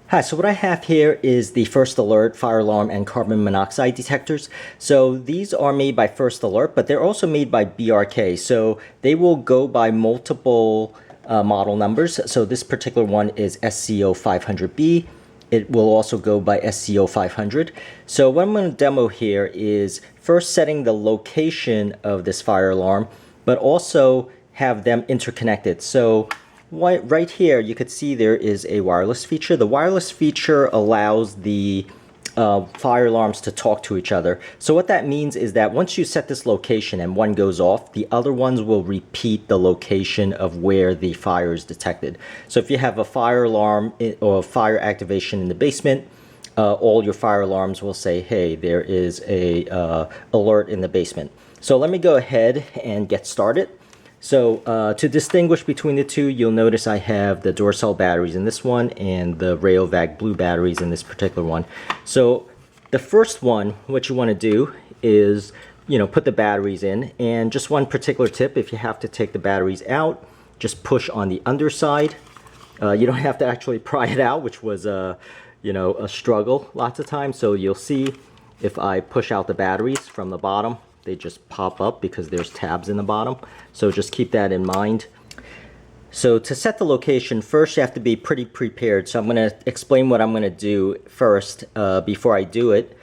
Hi, so what I have here is the First Alert fire alarm and carbon monoxide detectors. So these are made by First Alert, but they're also made by BRK. So they will go by multiple model numbers. So this particular one is SCO500B. It will also go by SCO500. So what I'm going to demo here is first setting the location of this fire alarm, but also have them interconnected. So right here, you could see there is a wireless feature. The wireless feature allows the fire alarms to talk to each other. So what that means is that once you set this location and one goes off, the other ones will repeat the location of where the fire is detected. So if you have a fire alarm or fire activation in the basement, all your fire alarms will say, hey, there is a alert in the basement. So let me go ahead and get started. So to distinguish between the two, you'll notice I have the Duracell batteries in this one and the Rayovac blue batteries in this particular one. So the first one, what you want to do is, put the batteries in. And just one particular tip, if you have to take the batteries out, just push on the underside. You don't have to actually pry it out, which was a struggle lots of times. So you'll see if I push out the batteries from the bottom, they just pop up because there's tabs in the bottom. So just keep that in mind. So to set the location, first you have to be pretty prepared. So I'm going to explain what I'm going to do first before I do it,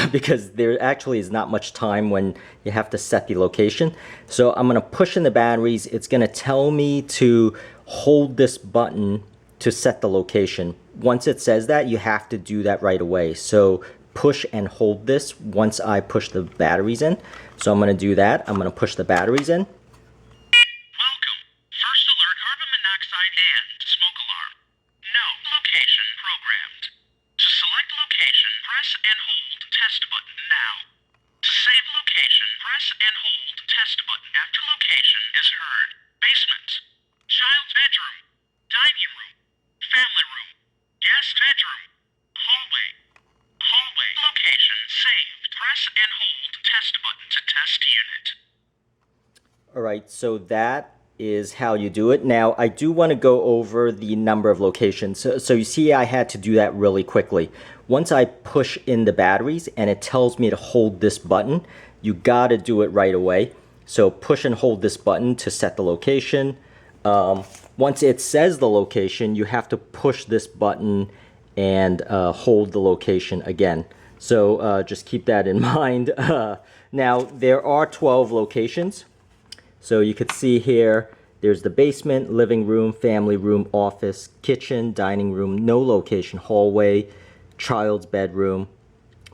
because there actually is not much time when you have to set the location. So I'm going to push in the batteries. It's going to tell me to hold this button to set the location. Once it says that, you have to do that right away. So push and hold this once I push the batteries in. So I'm going to do that. I'm going to push the batteries in. Welcome. First alert, carbon monoxide and smoke alarm. No location programmed. To select location, press and hold test button now. To save location, press and hold test button after location is heard. Basement. Child's bedroom. Dining room. Family room. Guest bedroom. Hallway. Hallway. Location saved. Press and hold test button to test unit. All right, so that is how you do it. Now, I do want to go over the number of locations. So you see I had to do that really quickly. Once I push in the batteries and it tells me to hold this button, you got to do it right away. So push and hold this button to set the location. Once it says the location, you have to push this button and hold the location again. So just keep that in mind. Now, there are 12 locations. So you could see here, there's the basement, living room, family room, office, kitchen, dining room, no location, hallway, child's bedroom,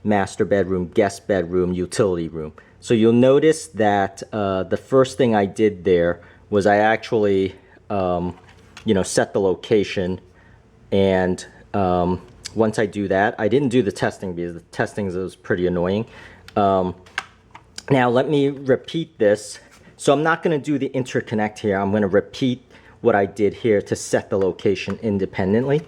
master bedroom, guest bedroom, utility room. So you'll notice that the first thing I did there was I actually, set the location. And once I do that, I didn't do the testing because the testing was pretty annoying. Now let me repeat this. So I'm not going to do the interconnect here. I'm going to repeat what I did here to set the location independently.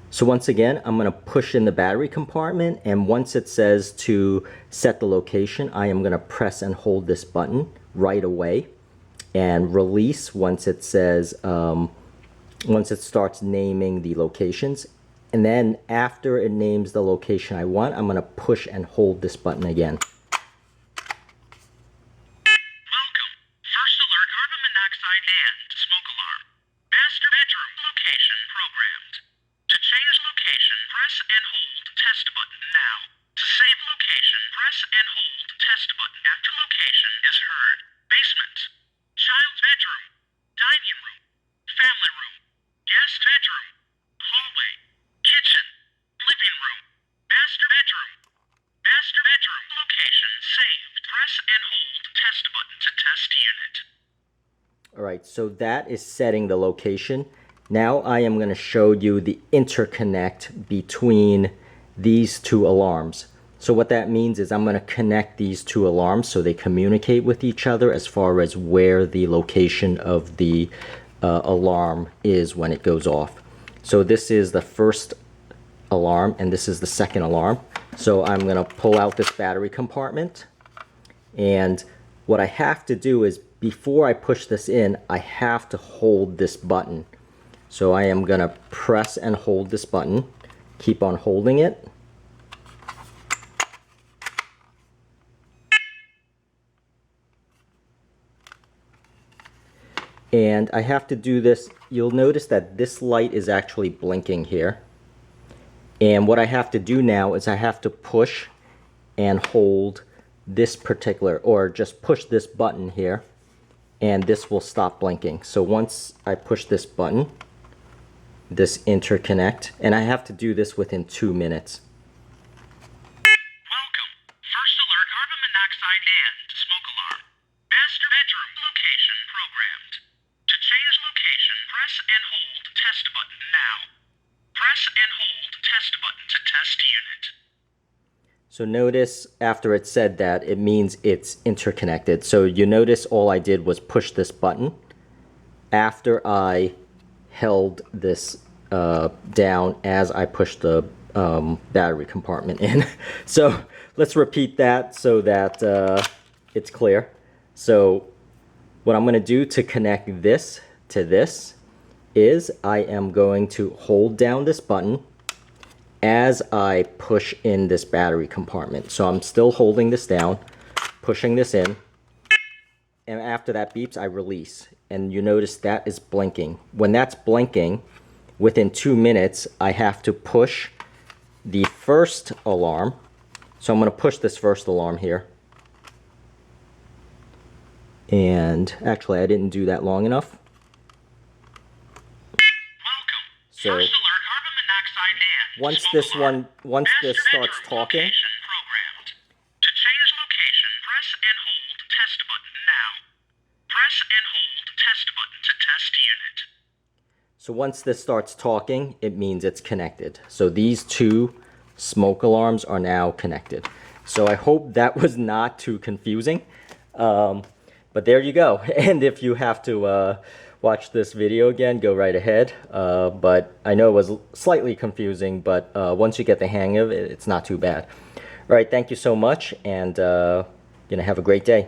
So once again, I'm going to push in the battery compartment, and once it says to set the location, I am going to press and hold this button right away and release once it says, once it starts naming the locations. And then after it names the location I want, I'm going to push and hold this button again. Master bedroom location programmed. To change location, press and hold test button now. To save location, press and hold test button after location is heard. Basement. Child's bedroom. Dining room. Family room. Guest bedroom. Hallway. Kitchen. Living room. Master bedroom. Master bedroom location saved. Press and hold test button to test unit. All right, so that is setting the location. Now I am going to show you the interconnect between these two alarms. So what that means is I'm going to connect these two alarms so they communicate with each other as far as where the location of the alarm is when it goes off. So this is the first alarm and this is the second alarm. So I'm going to pull out this battery compartment, and what I have to do is before I push this in, I have to hold this button. So I am gonna press and hold this button, keep on holding it. And I have to do this, you'll notice that this light is actually blinking here. And what I have to do now is I have to push and hold this particular, or just push this button here, and this will stop blinking. So once I push this button, this interconnect, and I have to do this within 2 minutes. Welcome. First alert, carbon monoxide and smoke alarm. Master bedroom location programmed. To change location, press and hold test button now. Press and hold test button to test unit. So notice after it said that, it means it's interconnected. So you notice all I did was push this button after I held this down as I pushed the battery compartment in. So let's repeat that so that it's clear. So what I'm going to do to connect this to this is I am going to hold down this button as I push in this battery compartment. So I'm still holding this down, pushing this in, and after that beeps, I release. And you notice that is blinking. When that's blinking, within 2 minutes, I have to push the first alarm. So I'm gonna push this first alarm here. And actually, I didn't do that long enough. Welcome. So First alert, carbon monoxide and once smoke this alarm. this starts Master bedroom talking, location programmed. To change location, press and hold test button now. Press and hold test button to test unit. so once this starts talking, it means it's connected. So these two smoke alarms are now connected. So I hope that was not too confusing. But there you go. And if you have to watch this video again, go right ahead. But I know it was slightly confusing, but once you get the hang of it, it's not too bad. All right, thank you so much, and have a great day.